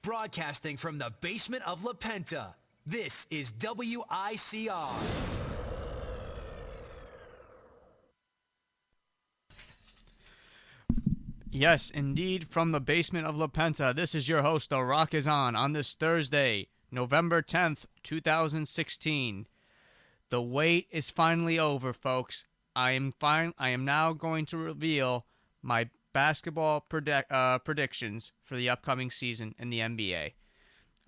broadcasting from the basement of La Penta. This is WICR. Yes, indeed, from the basement of La Penta, this is your host, The Rock is on this Thursday, November 10th, 2016. The wait is finally over, folks. I am now going to reveal my basketball predictions for the upcoming season in the NBA.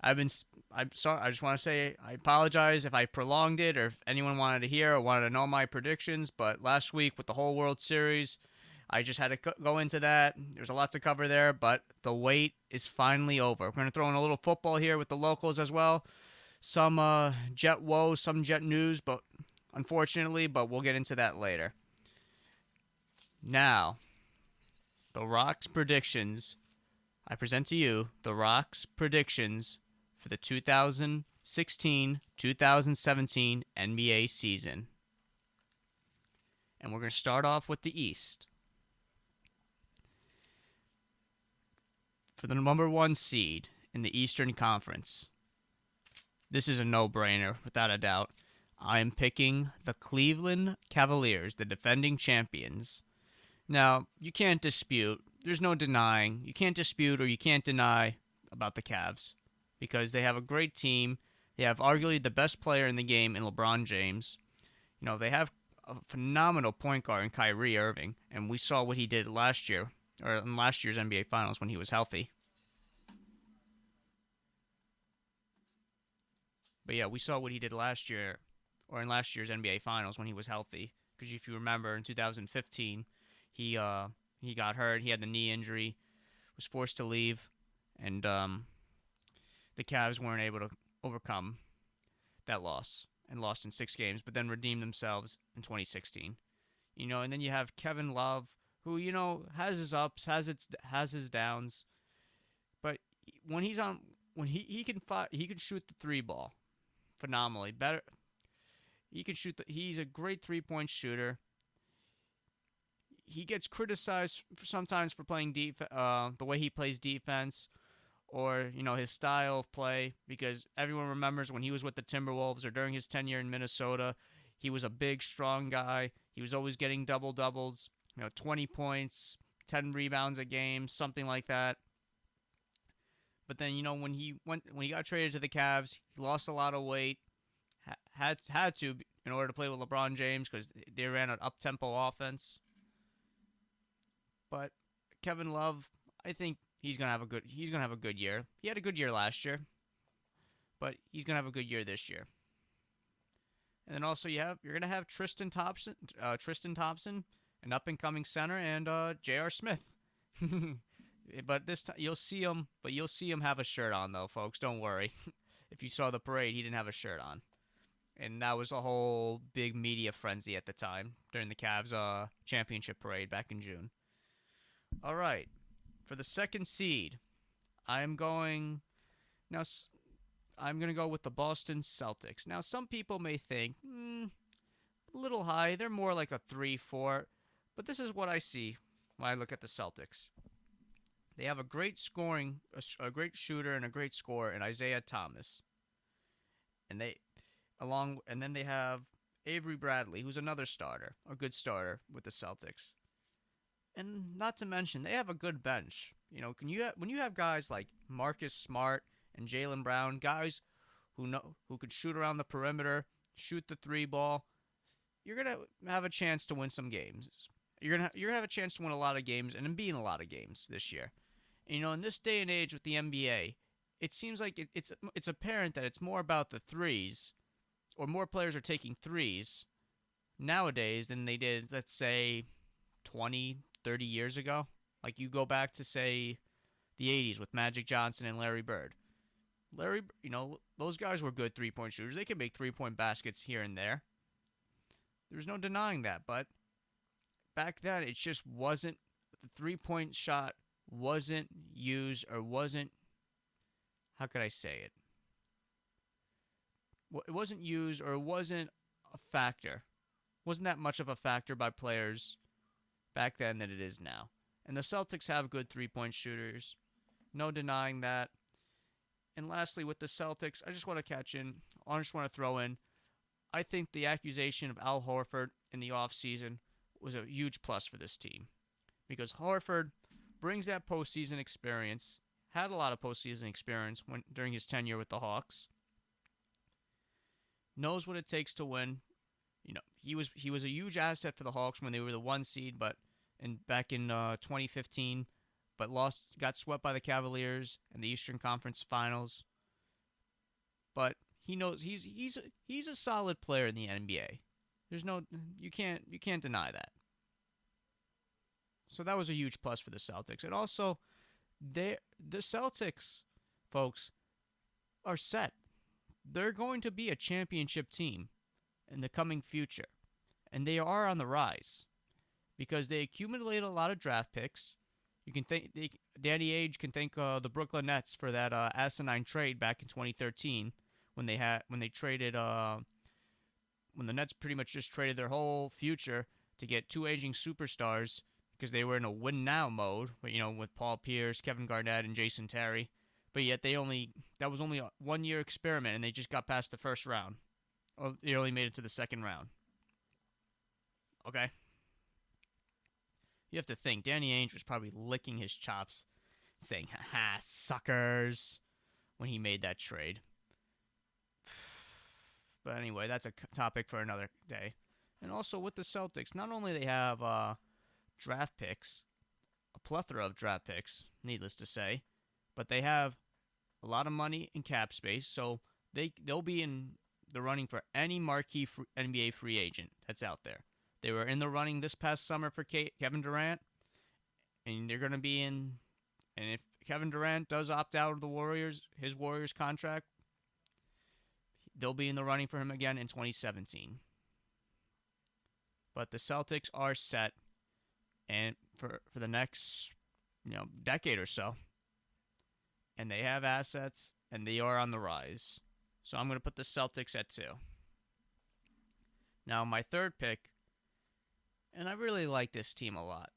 I'm sorry. I just want to say I apologize if I prolonged it or if anyone wanted to hear or wanted to know my predictions. But last week with the whole World Series, I just had to go into that. There's a lot to cover there, but the wait is finally over. We're going to throw in a little football here with the locals as well. Some Jet woes, some Jet news, but unfortunately, but we'll get into that later. Now, the Rock's predictions. I present to you the Rock's predictions for the 2016-2017 NBA season. And we're going to start off with the East. For the number one seed in the Eastern Conference, this is a no-brainer, without a doubt. I am picking the Cleveland Cavaliers, the defending champions. Now, you can't dispute, there's no denying, you can't dispute or you can't deny about the Cavs because they have a great team. They have arguably the best player in the game in LeBron James. You know, they have a phenomenal point guard in Kyrie Irving, and we saw what he did last year, or in last year's NBA Finals when he was healthy. But yeah, we saw what he did last year, or in last year's NBA Finals when he was healthy. Because if you remember, in 2015, he got hurt. He had the knee injury, was forced to leave, and the Cavs weren't able to overcome that loss and lost in 6 games, but then redeemed themselves in 2016. You know, and then you have Kevin Love, who has his ups, has his downs, but when he's on, when he can shoot the three ball phenomenally. Better, he can shoot. He's a great 3-point shooter. He gets criticized sometimes for playing the way he plays defense, or his style of play, because everyone remembers when he was with the Timberwolves or during his tenure in Minnesota, he was a big, strong guy. He was always getting double doubles, 20 points, 10 rebounds a game, something like that. But then when he got traded to the Cavs, he lost a lot of weight. Had to in order to play with LeBron James because they ran an up tempo offense. But Kevin Love, I think he's gonna have a good year. He had a good year last year, but he's gonna have a good year this year. And then also you're gonna have Tristan Thompson, an up and coming center, and J.R. Smith. But this time you'll see him have a shirt on though, folks. Don't worry. If you saw the parade, he didn't have a shirt on. And that was a whole big media frenzy at the time during the Cavs championship parade back in June. All right, for the second seed, I'm going now. I'm going to go with the Boston Celtics. Now, some people may think, a little high. They're more like a 3-4, but this is what I see when I look at the Celtics. They have a great a great shooter, and a great scorer in Isaiah Thomas, and then they have Avery Bradley, who's another starter, a good starter with the Celtics. And not to mention, they have a good bench. When you have guys like Marcus Smart and Jaylen Brown, guys who could shoot around the perimeter, shoot the three ball, you're gonna have a chance to win some games. You're gonna have a chance to win a lot of games and be in a lot of games this year. And, in this day and age with the NBA, it seems like it's apparent that it's more about the threes, or more players are taking threes nowadays than they did, let's say, 20, 30 years ago. Like you go back to, say, the 80s with Magic Johnson and Larry Bird. Those guys were good 3-point shooters. They could make 3-point baskets here and there. There's no denying that, but back then it just wasn't, the 3-point shot wasn't used, or wasn't, how could I say it? It wasn't used, or it wasn't a factor. Wasn't that much of a factor by players back then than it is now. And the Celtics have good 3-point shooters. No denying that. And lastly, with the Celtics, I just want to throw in, I think the accusation of Al Horford in the offseason was a huge plus for this team. Because Horford brings that postseason experience, had a lot of postseason experience during his tenure with the Hawks, knows what it takes to win. He was a huge asset for the Hawks when they were the 1 seed, but back in 2015, but got swept by the Cavaliers in the Eastern Conference Finals. But he knows he's a solid player in the NBA. You can't deny that. So that was a huge plus for the Celtics. And also, the Celtics, folks, are set. They're going to be a championship team in the coming future. And they are on the rise because they accumulated a lot of draft picks. You can Danny Ainge can thank the Brooklyn Nets for that asinine trade back in 2013 when the Nets pretty much just traded their whole future to get two aging superstars because they were in a win now mode, but with Paul Pierce, Kevin Garnett, and Jason Terry. But yet that was only a 1-year experiment, and they just got past the first round. Or they only made it to the second round. Okay? You have to think, Danny Ainge was probably licking his chops, saying, "Ha suckers," when he made that trade. But anyway, that's a topic for another day. And also with the Celtics, not only they have draft picks, a plethora of draft picks, needless to say, but they have a lot of money in cap space, so they'll be in the running for any marquee NBA free agent that's out there. They were in the running this past summer for Kevin Durant, and they're going to be in. And if Kevin Durant does opt out of his Warriors contract, they'll be in the running for him again in 2017. But the Celtics are set, and for the next decade or so, and they have assets, and they are on the rise. So I'm going to put the Celtics at 2. Now my third pick, and I really like this team a lot,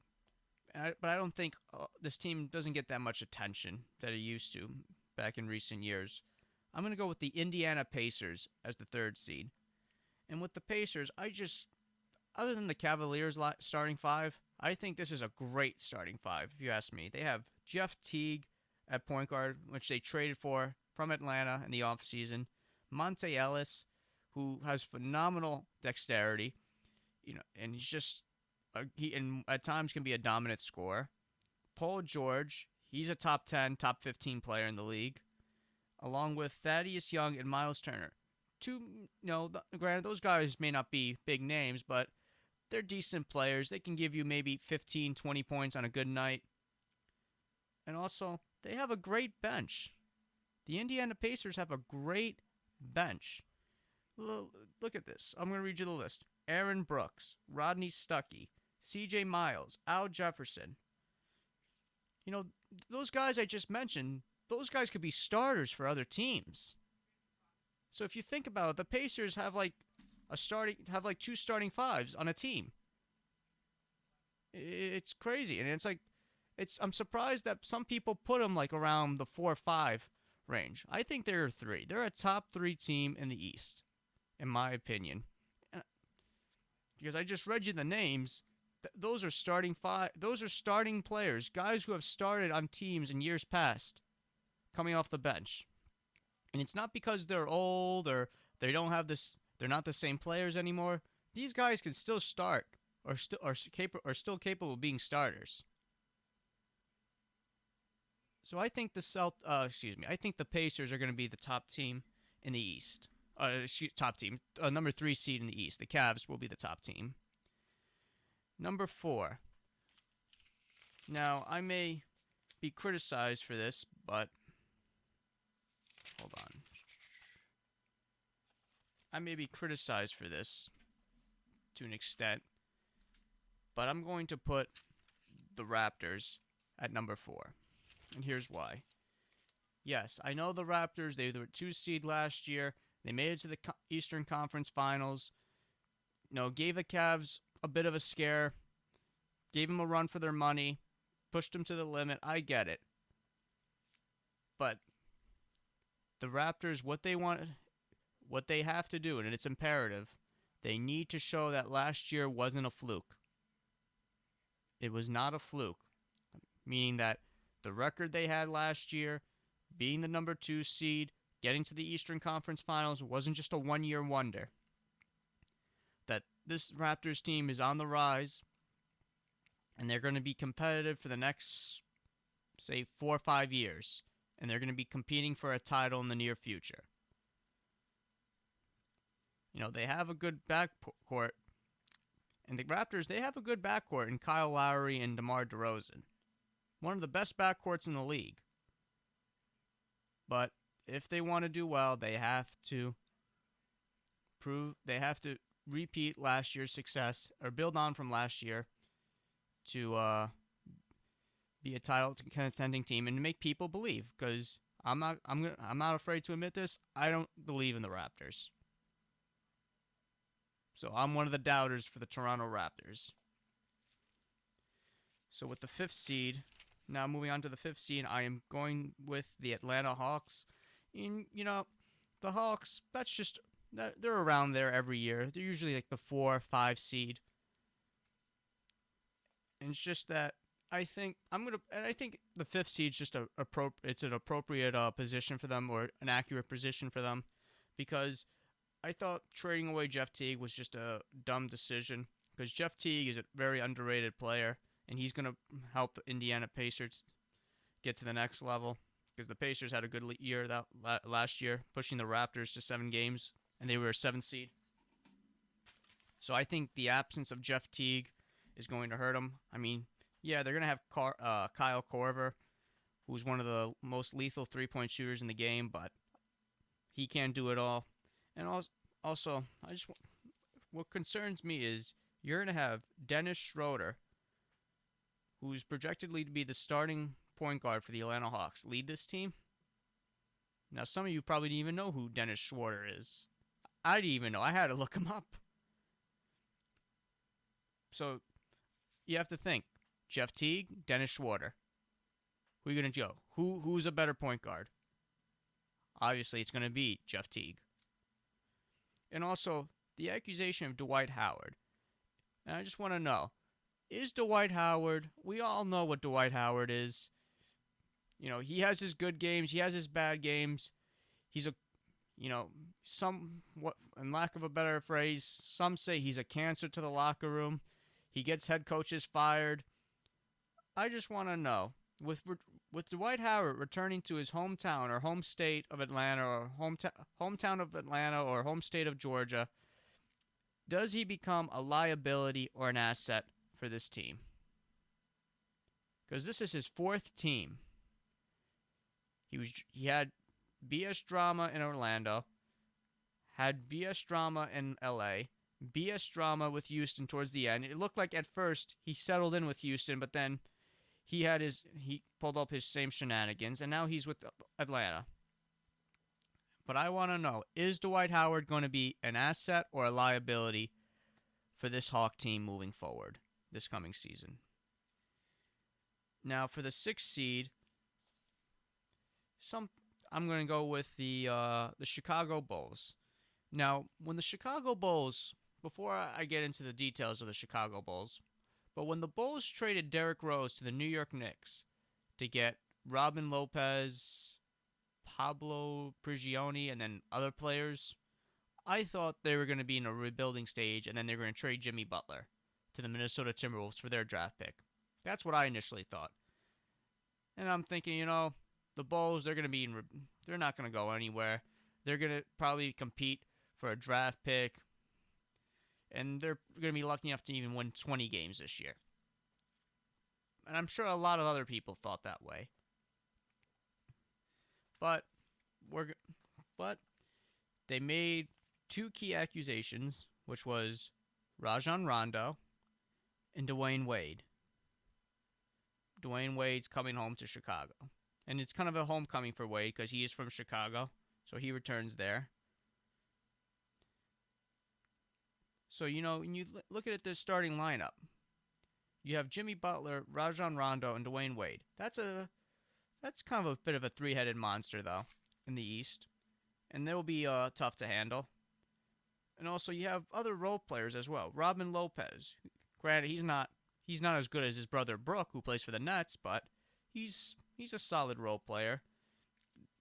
but I don't think this team doesn't get that much attention that it used to back in recent years. I'm going to go with the Indiana Pacers as the 3rd seed. And with the Pacers, other than the Cavaliers starting 5, I think this is a great starting 5, if you ask me. They have Jeff Teague at point guard, which they traded for from Atlanta in the offseason. Monte Ellis, who has phenomenal dexterity, and he's just and at times can be a dominant scorer. Paul George, he's a top 10, top 15 player in the league, along with Thaddeus Young and Miles Turner. Granted, those guys may not be big names, but they're decent players. They can give you maybe 15, 20 points on a good night. And also, they have a great bench. The Indiana Pacers have a great bench. Look at this. I'm going to read you the list. Aaron Brooks, Rodney Stuckey, C.J. Miles, Al Jefferson. Those guys I just mentioned, those guys could be starters for other teams. So if you think about it, the Pacers have two starting 5s on a team. It's crazy, and I'm surprised that some people put them around the 4-5 range. I think they're a 3. They're a top 3 team in the East, in my opinion. Because I just read you the names. Those are starting 5. Those are starting players, guys who have started on teams in years past, coming off the bench. And it's not because they're old or they don't have this. They're not the same players anymore. These guys can still start, or still capable of being starters. So I think I think the Pacers are going to be the top team in the East. Top team, number 3 seed in the East. The Cavs will be the top team. Number 4. Now I may be criticized for this, but hold on. I may be criticized for this to an extent, but I'm going to put the Raptors at number 4. And here's why. Yes, I know the Raptors, they were 2 seed last year. They made it to the Eastern Conference Finals. Gave the Cavs a bit of a scare. Gave them a run for their money. Pushed them to the limit. I get it. But the Raptors, what they have to do, and it's imperative, they need to show that last year wasn't a fluke. It was not a fluke, meaning that the record they had last year, being the number 2 seed, getting to the Eastern Conference Finals, wasn't just a one-year wonder. That this Raptors team is on the rise, and they're going to be competitive for the next, say, 4 or 5 years, and they're going to be competing for a title in the near future. You know, they have a good backcourt, and the Raptors, they have a good backcourt in Kyle Lowry and DeMar DeRozan. One of the best backcourts in the league. But if they want to do well, they have to repeat last year's success, or build on from last year, to be a title contending team and to make people believe. Because I'm not afraid to admit this. I don't believe in the Raptors. So I'm one of the doubters for the Toronto Raptors. So with the 5th seed, now moving on to the 5th seed, I am going with the Atlanta Hawks. And, you know, the Hawks, they're around there every year. They're usually like the 4 or 5 seed. And it's just that I think the 5th seed is just it's an appropriate position for them, or an accurate position for them, because I thought trading away Jeff Teague was just a dumb decision, because Jeff Teague is a very underrated player, and he's going to help the Indiana Pacers get to the next level, because the Pacers had a good year last year, pushing the Raptors to 7 games, and they were a 7th seed. So I think the absence of Jeff Teague is going to hurt them. I mean, yeah, they're going to have Kyle Korver, who's one of the most lethal three-point shooters in the game, but he can't do it all. And also, what concerns me is you're going to have Dennis Schroeder, who's projectedly to be the starting point guard for the Atlanta Hawks, lead this team. Now, some of you probably didn't even know who Dennis Schroeder is. I didn't even know. I had to look him up. So, you have to think. Jeff Teague, Dennis Schroeder. Who are you going to go? Who's a better point guard? Obviously, it's going to be Jeff Teague. And also, the accusation of Dwight Howard. And I just want to know, is Dwight Howard, we all know what Dwight Howard is. You know, he has his good games, he has his bad games. He's somewhat, in lack of a better phrase, some say he's a cancer to the locker room. He gets head coaches fired. I just want to know, with Dwight Howard returning to his hometown or home state of Atlanta, or hometown of Atlanta or home state of Georgia, does he become a liability or an asset for this team? Because this is his 4th team. He had BS drama in Orlando, had BS drama in LA, BS drama with Houston towards the end. It looked like at first he settled in with Houston, but then he pulled up his same shenanigans, and now he's with Atlanta. But I want to know, is Dwight Howard going to be an asset or a liability for this Hawk team moving forward this coming season? Now, for the 6th seed, I'm going to go with the Chicago Bulls. Now, when the Chicago Bulls, before I get into the details of the Chicago Bulls, but when the Bulls traded Derrick Rose to the New York Knicks to get Robin Lopez, Pablo Prigioni, and then other players, I thought they were going to be in a rebuilding stage, and then they were going to trade Jimmy Butler to the Minnesota Timberwolves for their draft pick. That's what I initially thought. And I'm thinking, the Bulls, they're not going to go anywhere. They're going to probably compete for a draft pick, and they're going to be lucky enough to even win 20 games this year. And I'm sure a lot of other people thought that way. But they made 2 key accusations, which was Rajon Rondo and Dwayne Wade. Dwayne Wade's coming home to Chicago. And it's kind of a homecoming for Wade because he is from Chicago, so he returns there. So, when you look at this starting lineup, you have Jimmy Butler, Rajon Rondo, and Dwayne Wade. That's kind of a bit of a 3-headed monster, though. in the East, and they'll be tough to handle. And also, you have other role players as well. Robin Lopez. Granted, he's not as good as his brother Brook, who plays for the Nets, but he's a solid role player.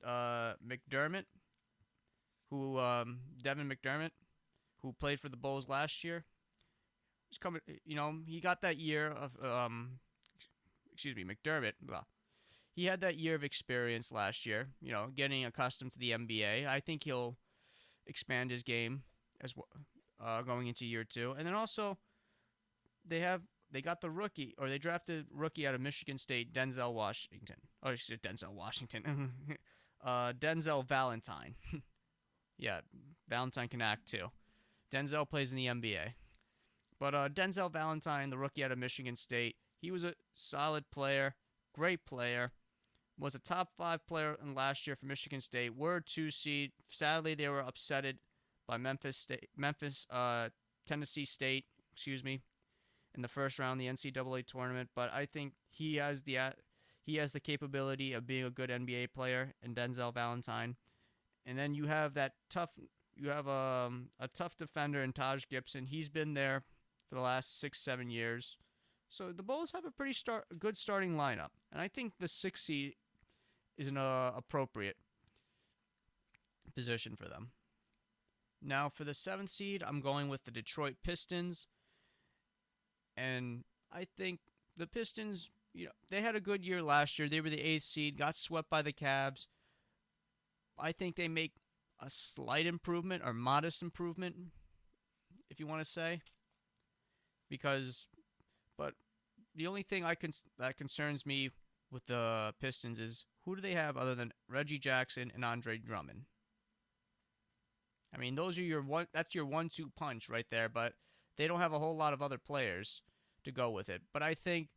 McDermott, who Devin McDermott, who played for the Bulls last year, he's coming. He got that year of McDermott. Well, he had that year of experience last year. Getting accustomed to the NBA. I think he'll expand his game as well going into year 2. And then also they got the rookie, or they drafted rookie out of Michigan State, Denzel Washington. Oh, Denzel Washington. Denzel Valentine. Yeah, Valentine can act too. Denzel plays in the NBA. But Denzel Valentine, the rookie out of Michigan State, he was a solid player, great player, was a top 5 player in last year for Michigan State. Were a 2 seed. Sadly, they were upsetted by Tennessee State, in the first round of the NCAA tournament. But I think he has the capability of being a good NBA player, and Denzel Valentine. And then you have a tough defender in Taj Gibson. He's been there for the last 6-7 years. So the Bulls have a pretty good starting lineup, and I think the 6th seed is an appropriate position for them. Now for the 7th seed, I'm going with the Detroit Pistons, and I think the Pistons, they had a good year last year. They were the 8th seed, got swept by the Cavs. I think they make a slight improvement or modest improvement, if you want to say, but the only thing that concerns me with the Pistons is, who do they have other than Reggie Jackson and Andre Drummond? I mean, that's your 1-2 punch right there, but they don't have a whole lot of other players to go with it. But I think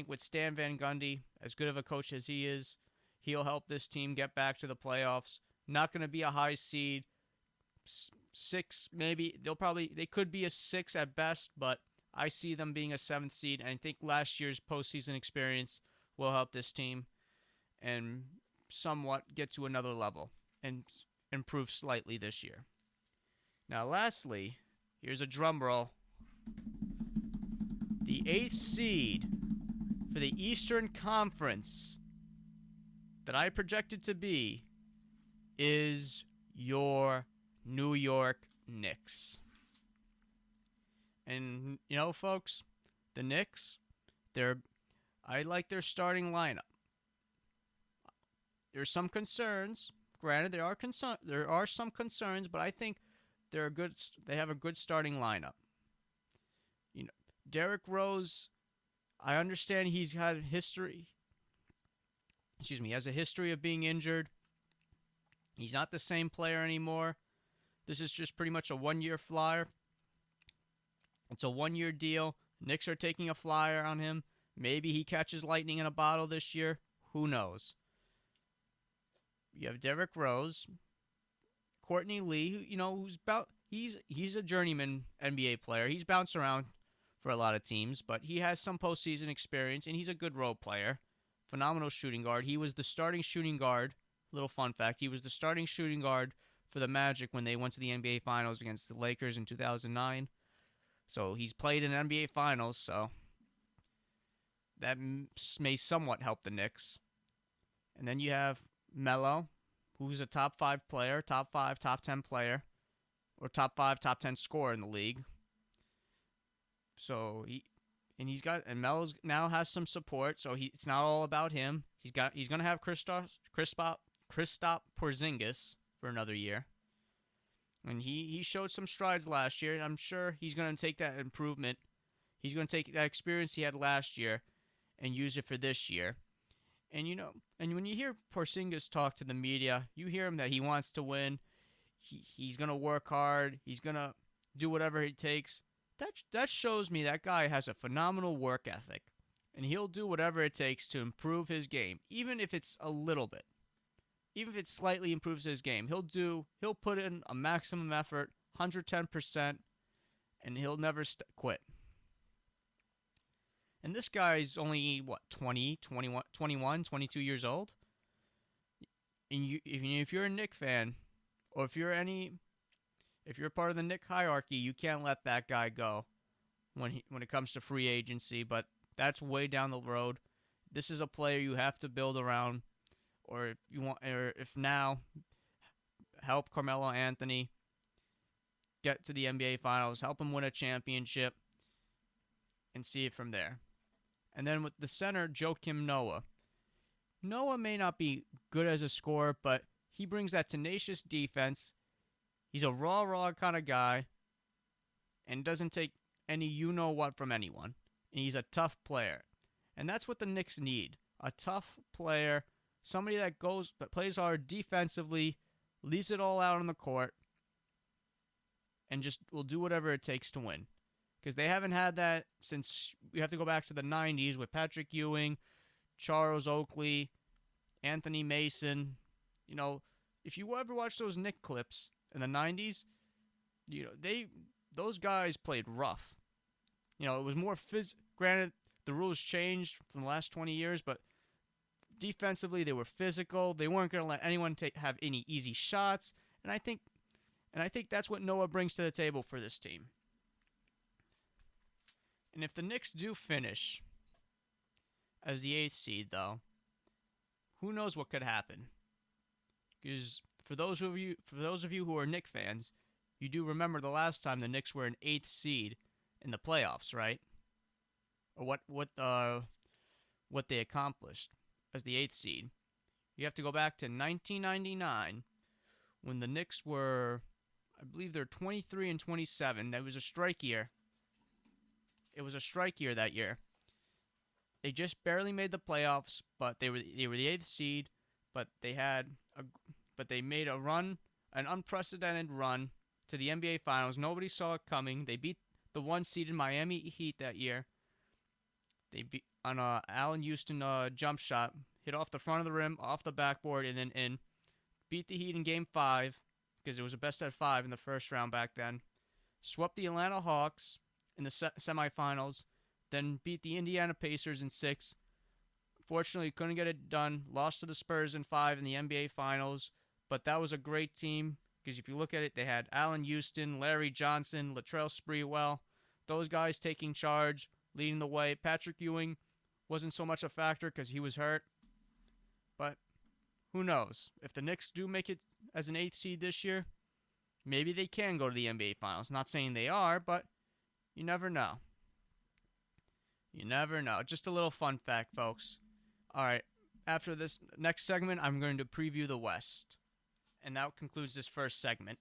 with Stan Van Gundy, as good of a coach as he is, he'll help this team get back to the playoffs. Not going to be a high seed, 6 maybe. They could be a 6 at best, but I see them being a 7th seed, and I think last year's postseason experience will help this team and somewhat get to another level and improve slightly this year. Now, lastly, here's a drum roll. The 8th seed for the Eastern Conference that I projected to be is your New York Knicks. And, folks, the Knicks, I like their starting lineup. There's some concerns. Granted, there are some concerns, but I think they have a good starting lineup. Derrick Rose, I understand he's had a history. He has a history of being injured. He's not the same player anymore. This is just pretty much a 1-year flyer. It's a 1-year deal. Knicks are taking a flyer on him. Maybe he catches lightning in a bottle this year. Who knows? You have Derrick Rose, Courtney Lee, he's a journeyman NBA player. He's bounced around for a lot of teams, but he has some postseason experience, and he's a good role player. Phenomenal shooting guard. He was the starting shooting guard. Little fun fact, he was the starting shooting guard for the Magic when they went to the NBA Finals against the Lakers in 2009. So he's played in NBA Finals, so that may somewhat help the Knicks. And then you have Melo, who's a top 5 player, top 5, top 10 player, or top 5, top 10 scorer in the league. So Melo's now has some support, so it's not all about him. He's going to have Kristaps Porzingis for another year. And he showed some strides last year, and I'm sure he's going to take that improvement. He's going to take that experience he had last year and use it for this year. And when you hear Porzingis talk to the media, you hear him that he wants to win. He's going to work hard. He's going to do whatever it takes. That shows me that guy has a phenomenal work ethic, and he'll do whatever it takes to improve his game, even if it's a little bit. Even if it slightly improves his game, he'll put in a maximum effort, 110%, and he'll never quit. And this guy's only 21, 22 years old. and if you're a Knick fan, or if you're part of the Knick hierarchy, you can't let that guy go when it comes to free agency. But that's way down the road. This is a player you have to build around, or if now, help Carmelo Anthony get to the NBA Finals, help him win a championship, and see it from there. And then with the center, Joakim Noah. Noah may not be good as a scorer, but he brings that tenacious defense. He's a raw kind of guy, and doesn't take any you-know-what from anyone. And he's a tough player. And that's what the Knicks need. A tough player, somebody that plays hard defensively, leaves it all out on the court, and just will do whatever it takes to win. Because they haven't had that since, we have to go back to the 90s with Patrick Ewing, Charles Oakley, Anthony Mason. You know, if you ever watch those Knick clips in the 90s, you know, those guys played rough. You know, it was more granted, the rules changed from the last 20 years, but defensively they were physical. They weren't going to let anyone have any easy shots, and I think that's what Noah brings to the table for this team. And if the Knicks do finish as the 8th seed, though, who knows what could happen? Because for those of you who are Knicks fans, you do remember the last time the Knicks were an 8th seed in the playoffs, right? Or what they accomplished as the 8th seed. You have to go back to 1999 when the Knicks were, I believe they're 23 and 27. That was a strike year. It was a strike year that year. They just barely made the playoffs, but they were the 8th seed. But they made a run, an unprecedented run to the NBA Finals. Nobody saw it coming. They beat the 1-seeded Miami Heat that year. They beat on a Allen Houston jump shot, hit off the front of the rim, off the backboard, and then in. Beat the Heat in Game 5 because it was a best of 5 in the first round back then. Swept the Atlanta Hawks in the semifinals, then beat the Indiana Pacers in 6. Fortunately, couldn't get it done. Lost to the Spurs in 5 in the NBA Finals, but that was a great team because if you look at it, they had Allen Houston, Larry Johnson, Latrell Sprewell, those guys taking charge, leading the way. Patrick Ewing wasn't so much a factor because he was hurt, but who knows? If the Knicks do make it as an 8th seed this year, maybe they can go to the NBA Finals. Not saying they are, but you never know. You never know. Just a little fun fact, folks. All right, after this next segment, I'm going to preview the West. And that concludes this first segment.